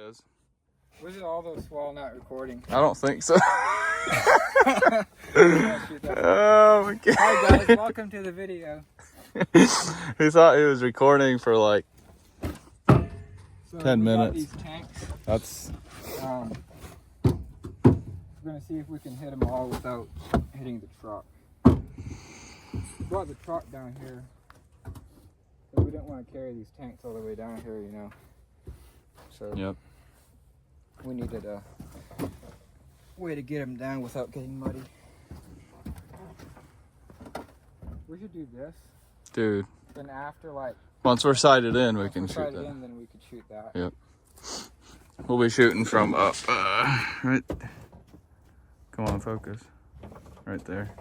is. Was it all those while not recording? I don't think so. Oh Oh my god. Hi guys, welcome to the video. He thought he was recording for like So 10 we got minutes. these tanks. That's We're gonna see if we can hit them all without hitting the truck. Brought the truck down here, but we didn't want to carry these tanks all the way down here, you know. So yep. we needed a way to get them down without getting muddy. We should do this. Dude. Then after, like, Once we're sighted in, we can shoot sighted that. in, then we could shoot that. Yep. We'll be shooting from up, right. Come on, focus. Right there.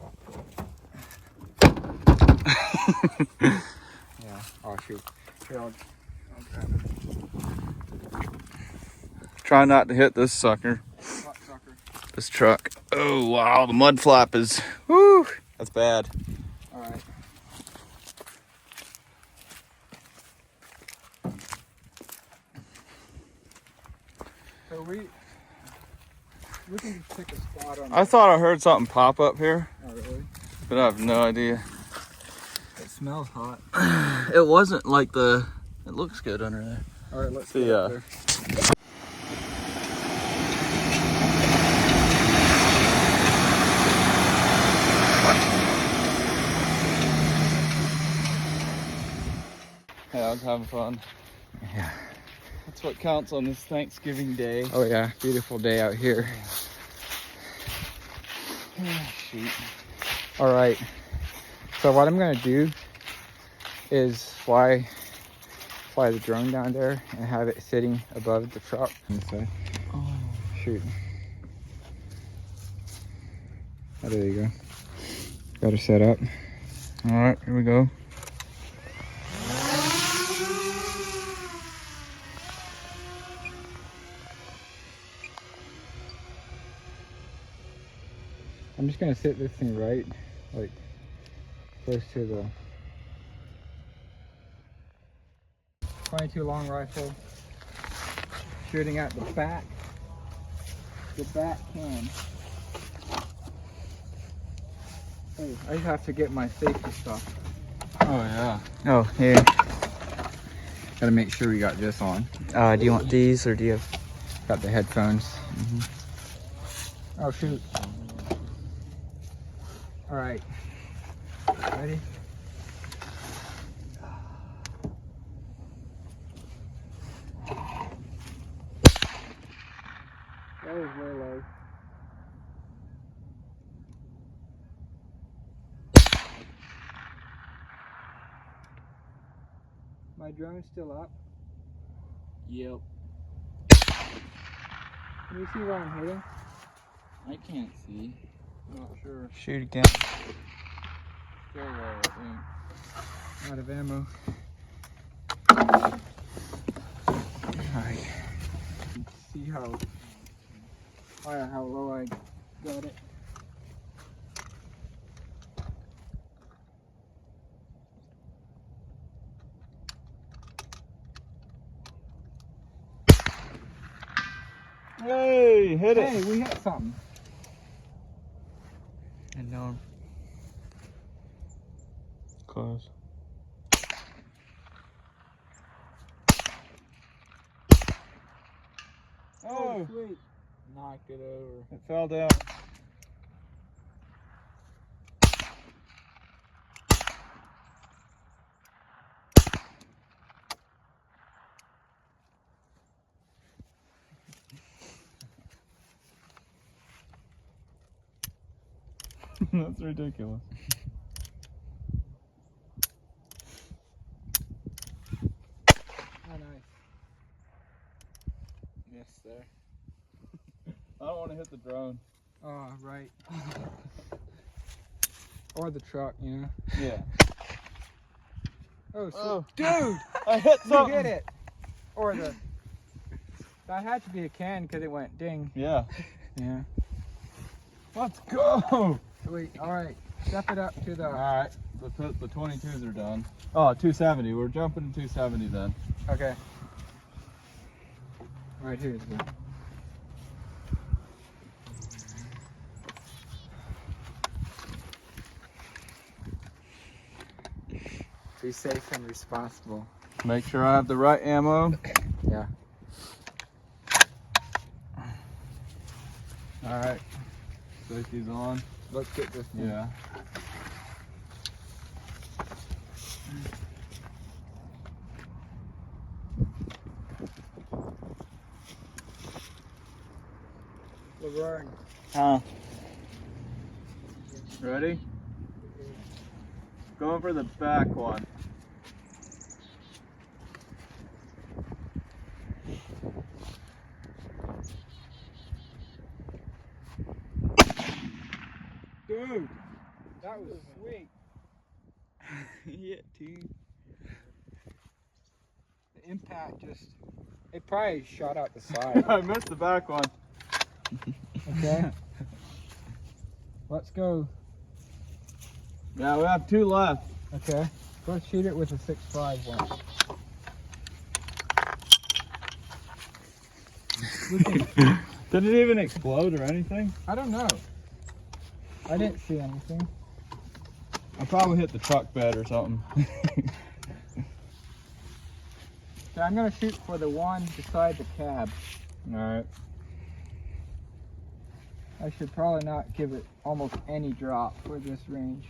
Yeah. Oh shoot. Here, I'll grab it. Try not to hit this sucker. Hot sucker. This truck. Oh wow, the mud flap is. Whoo! That's bad. All right. So we can just pick a spot on. I thought I heard something pop up here, Oh really? but I have no idea. It smells hot. It wasn't like the. It looks good under there. All right, let's See, get up there. Yeah, I was having fun. Yeah. That's what counts on this Thanksgiving Day. Oh yeah, beautiful day out here. Shoot. All right. So what I'm gonna do is fly the drone down there and have it sitting above the truck. Oh. Shoot. Oh, there you go. Got her set up. All right, here we go. I'm just gonna sit this thing right, like close to the 22 long rifle, shooting at the back can. Hey, I just have to get my safety stuff. Oh yeah. Oh, here. Gotta make sure we got this on. Do you want these or do you have? Got the headphones. Oh shoot. All right. Ready? That was way low. My drone's still up. Yep. Can you see where I'm hitting? I can't see. Not sure. Shoot again. Still low, I think. Out of ammo. Alright. See how low I got it. Hey, hit it. Hey, we hit something. I know. Close. Oh, sweet. Knocked it over. It fell down. That's ridiculous. Oh, nice. Missed there. I don't want to hit the drone. Oh, right. Or the truck, you know? Yeah. Oh, Oh. dude! I hit You something. hit it! Or the... That had to be a can because it went ding. Yeah. Yeah. Let's go. Sweet. Alright. Step it up to the... Alright. The 22s are done. Oh, 270. We're jumping to 270 then. Okay. Right here is one. Be safe and responsible. Make sure I have the right ammo. Yeah. All right. Safety's on. Let's get this one. Yeah. Laverne. Huh? Ready? Going for the back one. Dude, that was sweet. Yeah, dude. The impact just, it probably shot out the side. I missed the back one. Okay. Let's go. Yeah, we have 2 left. Okay. Go shoot it with a 6.5 one. Did it even explode or anything? I don't know. I didn't see anything. I probably hit the truck bed or something. So I'm gonna shoot for the one beside the cab. Alright. I should probably not give it almost any drop for this range.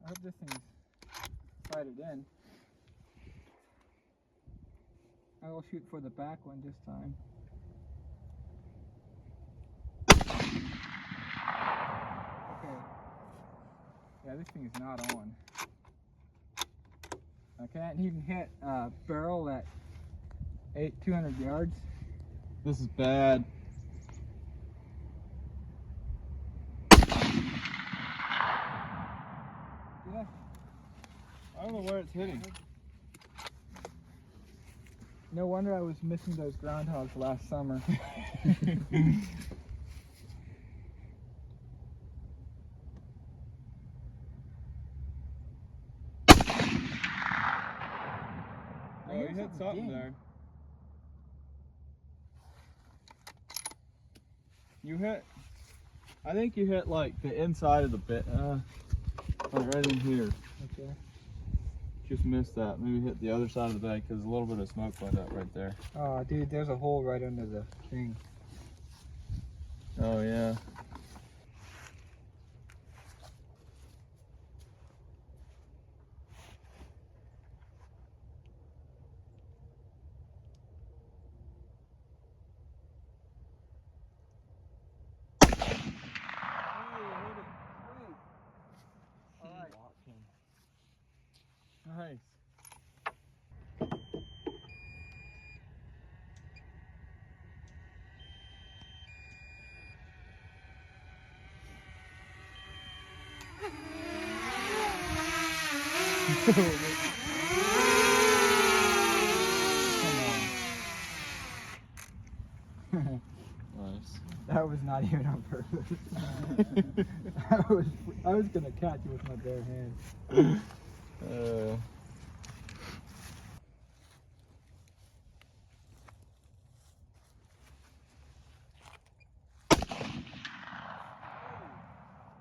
I hope this thing's sighted in. I will shoot for the back one this time. Okay. Yeah, this thing is not on. I can't even hit a barrel at 200 yards. This is bad. Yeah. I don't know where it's hitting. No wonder I was missing those groundhogs last summer. Oh, you hit something there. You hit, I think you hit like the inside of the bit, like right in here. Okay. Just missed that. Maybe hit the other side of the bag because a little bit of smoke went up right there. Oh, dude, there's a hole right under the thing. Oh yeah. Nice. Nice. That was not even on purpose. I was gonna catch it with my bare hands.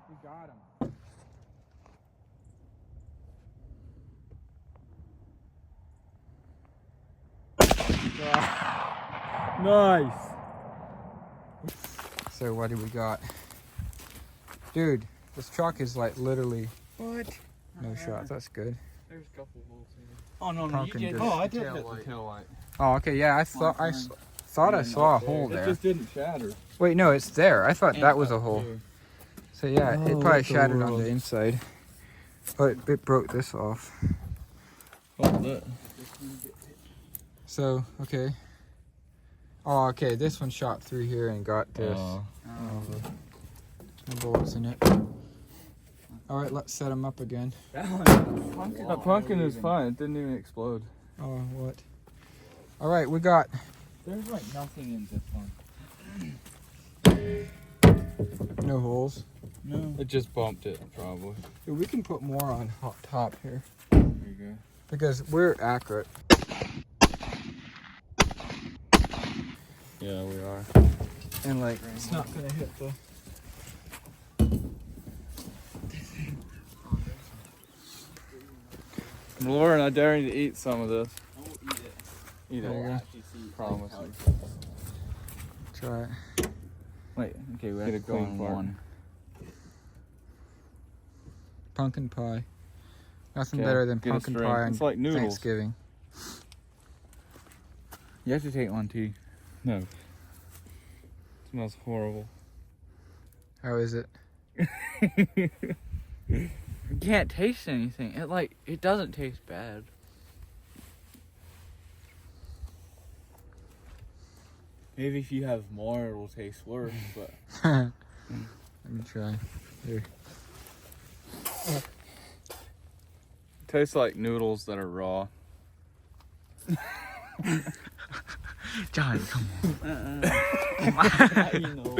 We got him. Nice. So what do we got? Dude, this truck is like literally What? no shots. That's good. There's a couple holes here. Oh no, Pumpkin you did. just- Oh, I did hit the tail light. Oh, okay. Yeah, I thought I saw a hole It there. just didn't shatter. Wait, no, it's there. I thought that was a hole. So yeah, it Oh, probably what the shattered on world. the inside. But it broke this off. Hold it. So, okay. Oh, okay, this one shot through here and got this. Oh. No bullets in it. Alright, let's set them up again. That pumpkin is fine. It didn't even explode. Oh, what? Alright, we got There's like nothing in this one. No holes. No. It just bumped it, probably. Dude, we can put more on hot top here There you go. because we're accurate. Yeah, we are. And like, it's not gonna hit the. Lauren, I dare you to eat some of this. I won't eat it. Eat There you it. go. Actually see Promise how you. it tastes. Try it. Wait, okay, we Get have a to go clean on part. one. Pumpkin pie. Nothing Okay, better than get a pumpkin string. pie on It's like noodles. Thanksgiving. You have to take one too. No. It smells horrible. How is it? You can't taste anything. It doesn't taste bad. Maybe if you have more, it will taste worse. But Let me try. Here. Tastes like noodles that are raw. John, come you know,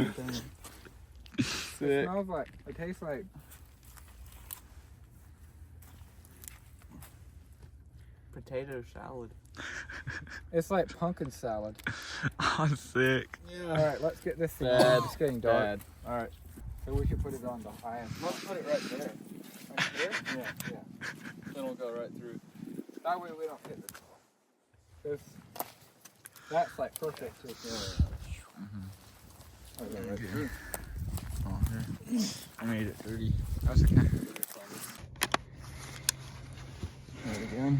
It smells like. It tastes like. potato salad. It's like pumpkin salad. I'm sick. All right, let's get this thing. Bad. On. It's getting dark. Bad. All right. So we should put it on the highest. Let's put it right there. Right here? Yeah. Yeah. Then it'll go right through. That way we don't hit the top. This. That's like perfect to Okay, right here. Oh, here. I made it 30. That's okay. There we go.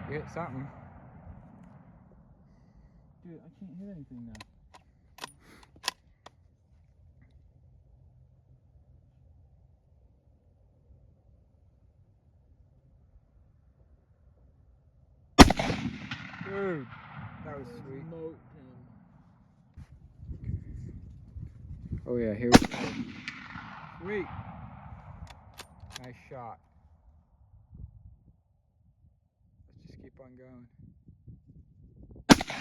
You hit something. Dude, I can't hit anything now. Dude, that was sweet. Oh yeah, here we go. Sweet. Nice shot. Let's just keep on going. Okay.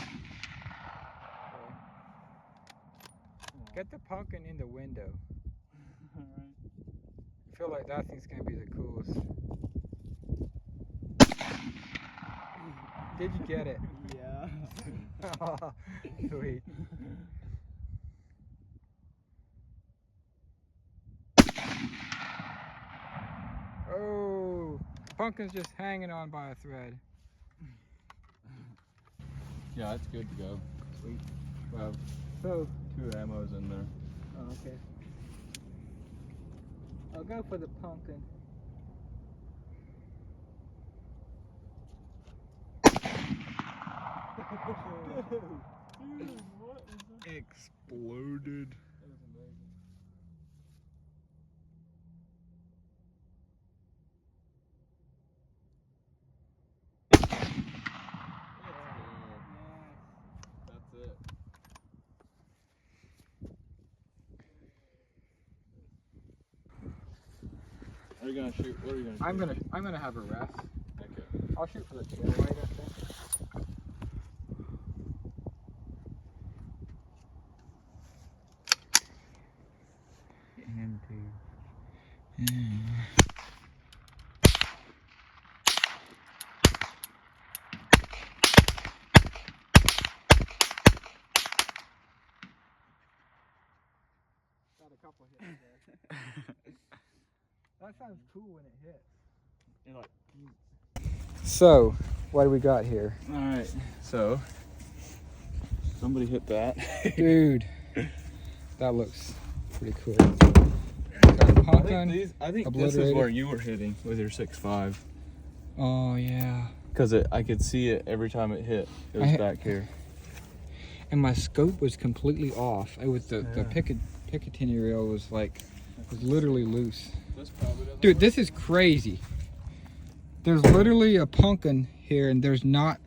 Get the pumpkin in the window. I feel like that thing's gonna be the coolest. Did you get it? Yeah. Sweet. Oh, pumpkin's just hanging on by a thread. Yeah, it's good to go. Sweet. We have So, 2 ammos in there. oh, okay. I'll go for the pumpkin. Exploded. That was amazing. That's it. Are you gonna shoot? What are you gonna shoot? I'm gonna have a rest. Okay. I'll shoot for the tail light, I think. Him too. Got a couple hits there. That sounds cool when it hits. You're like, So, what do we got here? All right. So somebody hit that. Dude, that looks pretty cool. Got a pumpkin. I think this is obliterated. where you were hitting with your 6.5. Oh, yeah. Because I could see it every time it hit. It was back here. And my scope was completely off. It was the Yeah. Picatinny reel was literally loose. This probably doesn't Dude, this is crazy. There's literally a pumpkin here, and there's not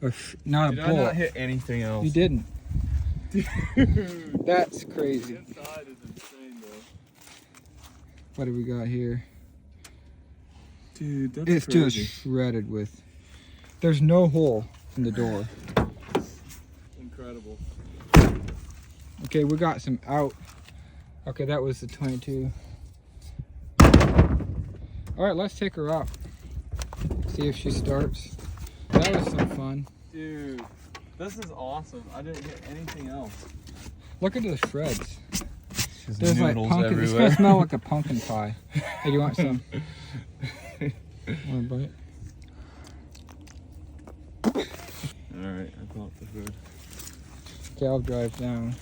a Did I bullet. not hit anything else? You didn't. Dude. That's crazy. Inside is insane though. What do we got here? Dude, that's It's just shredded with. There's no hole in the door. incredible. Okay, we got some out. Okay, that was the 22. All right, let's take her up. See if she starts. That was some fun. Dude, this is awesome. I didn't get anything else. Look at the shreds. There's There's like noodles pumpkin. It's everywhere. gonna smell like a pumpkin pie. Hey, do you want some? Want a bite? Alright, I bought the food. Okay, I'll drive down.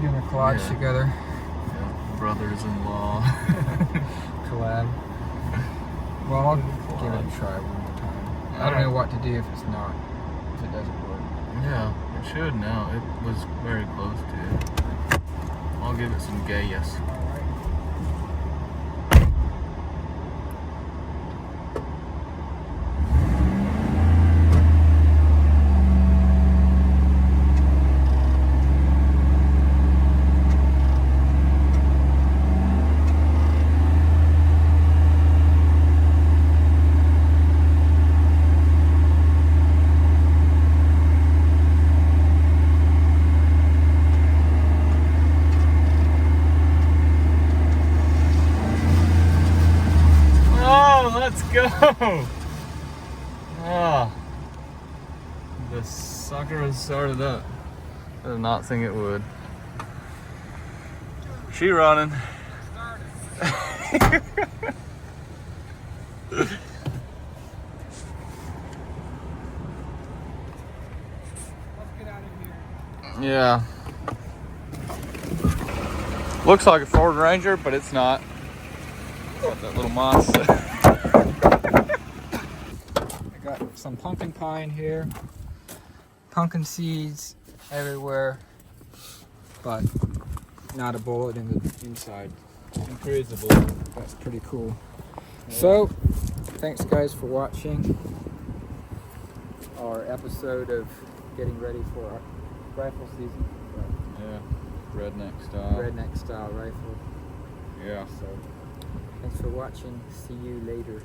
Doing a collage Yeah. together. Yeah, brothers-in-law. Collab. Well, I'll give it a try one more time. I don't know what to do if it's not, if it doesn't work. Yeah, it should now. It was very close to it. I'll give it some gay yes. Oh, let's go! Ah, the sucker has started up. I did not think it would. She running. Let's get out of here. Yeah. Looks like a Ford Ranger, but it's not. Got that little monster. I got some pumpkin pie in here. Pumpkin seeds everywhere. But not a bullet in the inside. Incredible. That's pretty cool. So, thanks guys for watching our episode of getting ready for our rifle season. Yeah. Redneck style. Redneck style rifle. Yeah. So, thanks for watching. See you later.